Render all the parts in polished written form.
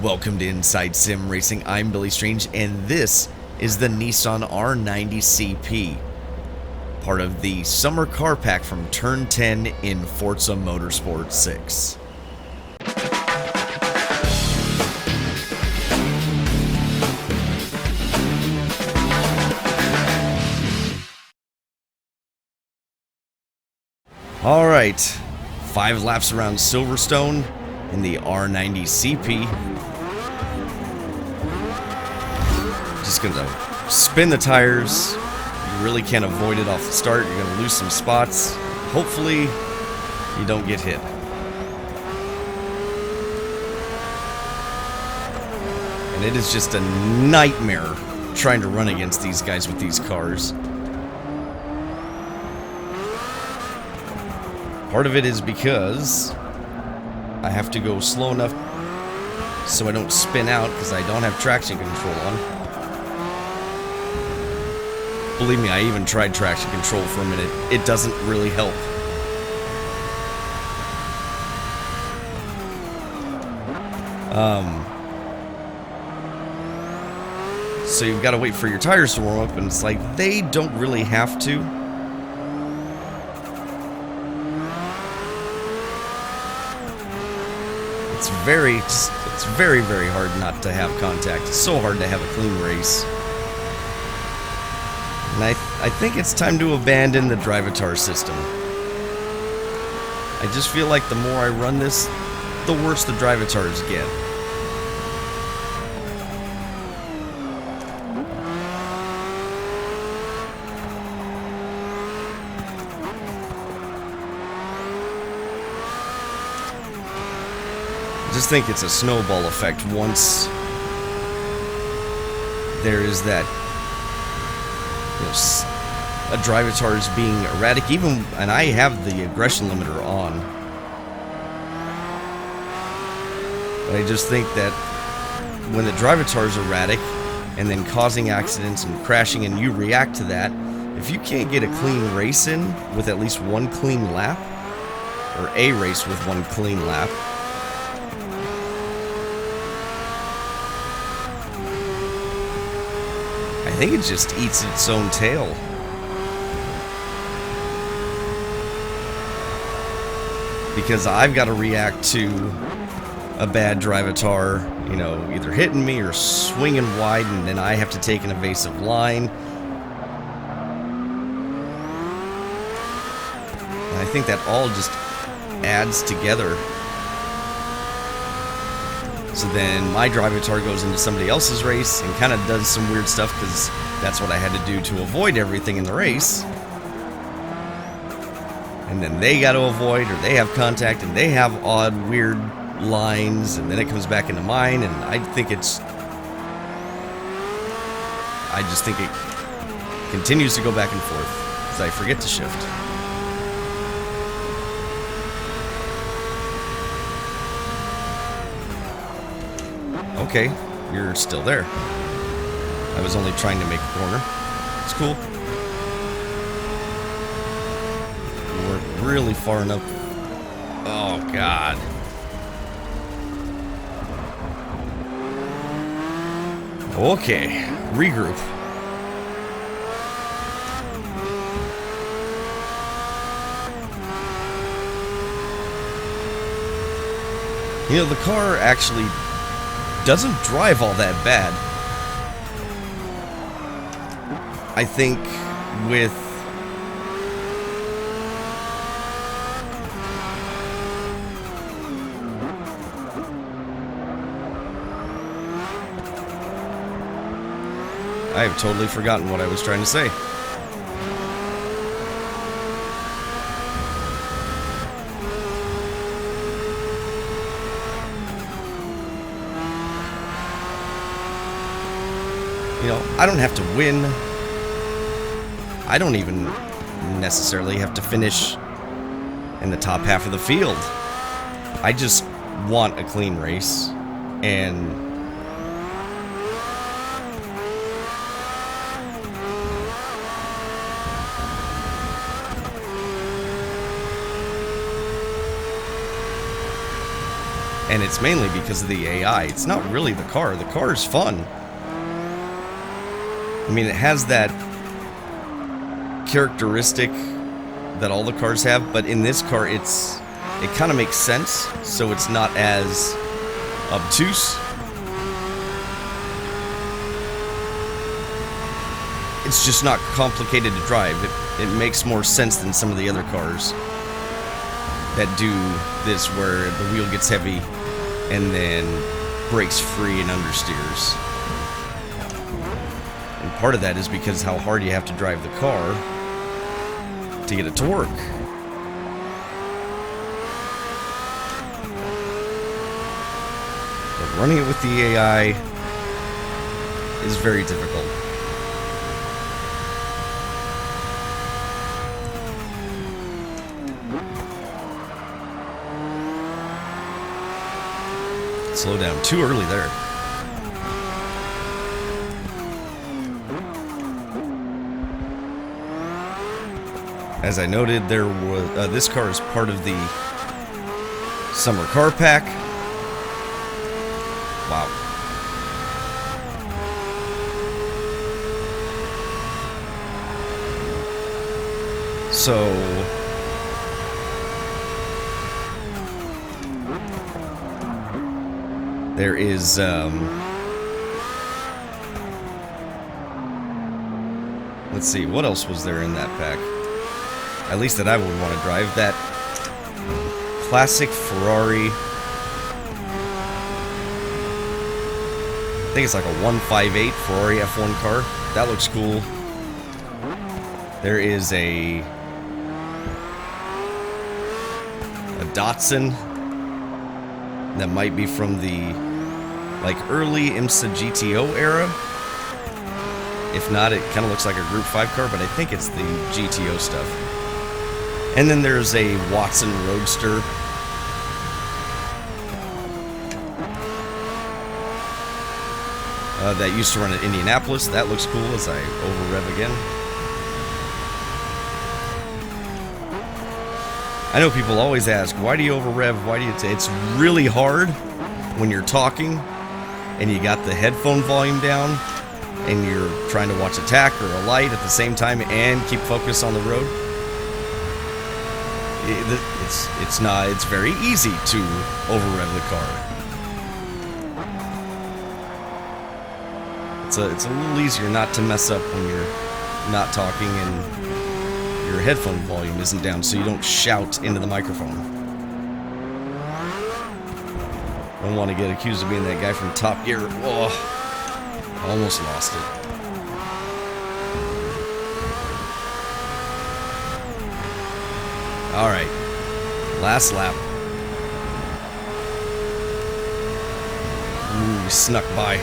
Welcome to Inside Sim Racing. I'm Billy Strange, and this is the Nissan R90CP, part of the summer car pack from Turn 10 in Forza Motorsport 6. Alright, 5 laps around Silverstone in the R90CP. Just gonna spin the tires. You really can't avoid it off the start. You're gonna lose some spots. Hopefully you don't get hit. And it is just a nightmare trying to run against these guys with these cars. Part of it is because I have to go slow enough so I don't spin out because I don't have traction control on. Believe me, I even tried traction control for a minute. It doesn't really help. So you've got to wait for your tires to warm up, and it's like they don't really have to. It's very, very hard not to have contact. It's so hard to have a clean race. And I think it's time to abandon the Drivatar system. I just feel like the more I run this, the worse the Drivatars get. I just think it's a snowball effect once there is that a Drivatar is being erratic, and I have the aggression limiter on. But I just think that when the Drivatar is erratic and then causing accidents and crashing and you react to that, if you can't get a clean race in with at least one clean lap, or a race with one clean lap, I think it just eats its own tail. Because I've got to react to a bad Drivatar, you know, either hitting me or swinging wide, and then I have to take an evasive line. And I think that all just adds together. So then my Drivatar goes into somebody else's race and kind of does some weird stuff because that's what I had to do to avoid everything in the race. And then they got to avoid, or they have contact, and they have odd, weird lines, and then it comes back into mine, and I just think it continues to go back and forth because I forget to shift. Okay, you're still there. I was only trying to make a corner. It's cool. We're really far enough. Oh, God. Okay, regroup. You know, the car actually doesn't drive all that bad. I think with I have totally forgotten what I was trying to say. You know, I don't have to win. I don't even necessarily have to finish in the top half of the field. I just want a clean race, and And it's mainly because of the AI. It's not really the car. The car is fun. I mean, it has that characteristic that all the cars have, but in this car, it kind of makes sense, so it's not as obtuse. It's just not complicated to drive. It makes more sense than some of the other cars that do this, where the wheel gets heavy and then breaks free and understeers. And part of that is because how hard you have to drive the car to get it to work. But running it with the AI is very difficult. Slow down. Too early there. As I noted, there was this car is part of the summer car pack. Wow. So there is let's see, what else was there in that pack? At least that I would want to drive. That classic Ferrari. I think it's like a 158 Ferrari F1 car. That looks cool. There is a Datsun that might be from the like early IMSA GTO era. If not, it kind of looks like a Group 5 car, but I think it's the GTO stuff. And then there's a Watson Roadster. That used to run at Indianapolis. That looks cool as I over-rev again. I know people always ask, why do you over-rev? Why do you... It's really hard when you're talking and you got the headphone volume down and you're trying to watch a tack or a light at the same time and keep focus on the road. It's very easy to over-rev the car. It's a little easier not to mess up when you're not talking and your headphone volume isn't down, so you don't shout into the microphone. Don't want to get accused of being that guy from Top Gear. Oh, almost lost it. All right, last lap. Ooh, we snuck by.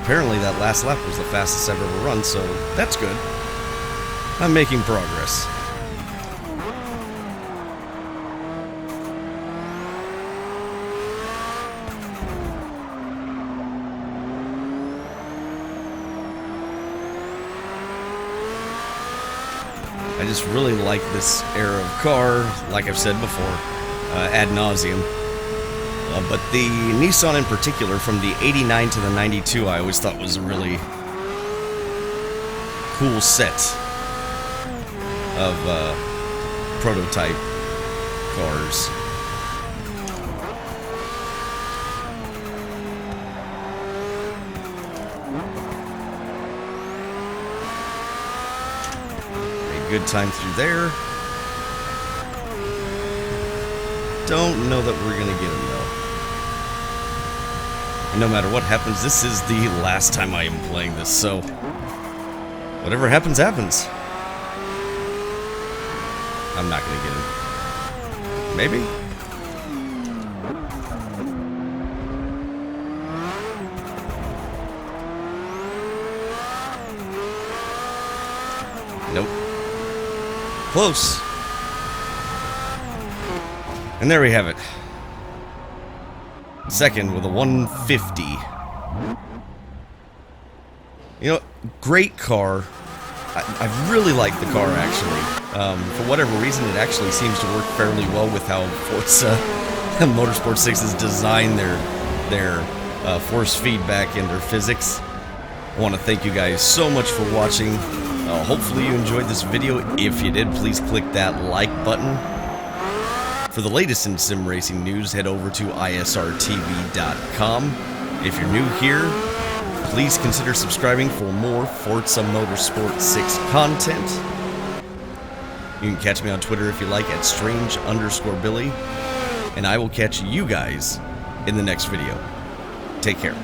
Apparently that last lap was the fastest I've ever run, so that's good. I'm making progress. I just really like this era of car, like I've said before, ad nauseum. But the Nissan in particular, from the 89 to the 92, I always thought was a really cool set of prototype cars. Made good time through there. Don't know that we're going to get him, though. And no matter what happens, this is the last time I am playing this, so whatever happens, happens. I'm not going to get him. Maybe? Nope. Close. And there we have it. Second with a 150. You know, great car. I really like the car, actually. For whatever reason, it actually seems to work fairly well with how Forza Motorsport 6 has designed their force feedback and their physics. I want to thank you guys so much for watching. Hopefully you enjoyed this video. If you did, please click that like button. For the latest in sim racing news, head over to isrtv.com. If you're new here, please consider subscribing for more Forza Motorsport 6 content. You can catch me on Twitter if you like at strange_Billy. And I will catch you guys in the next video. Take care.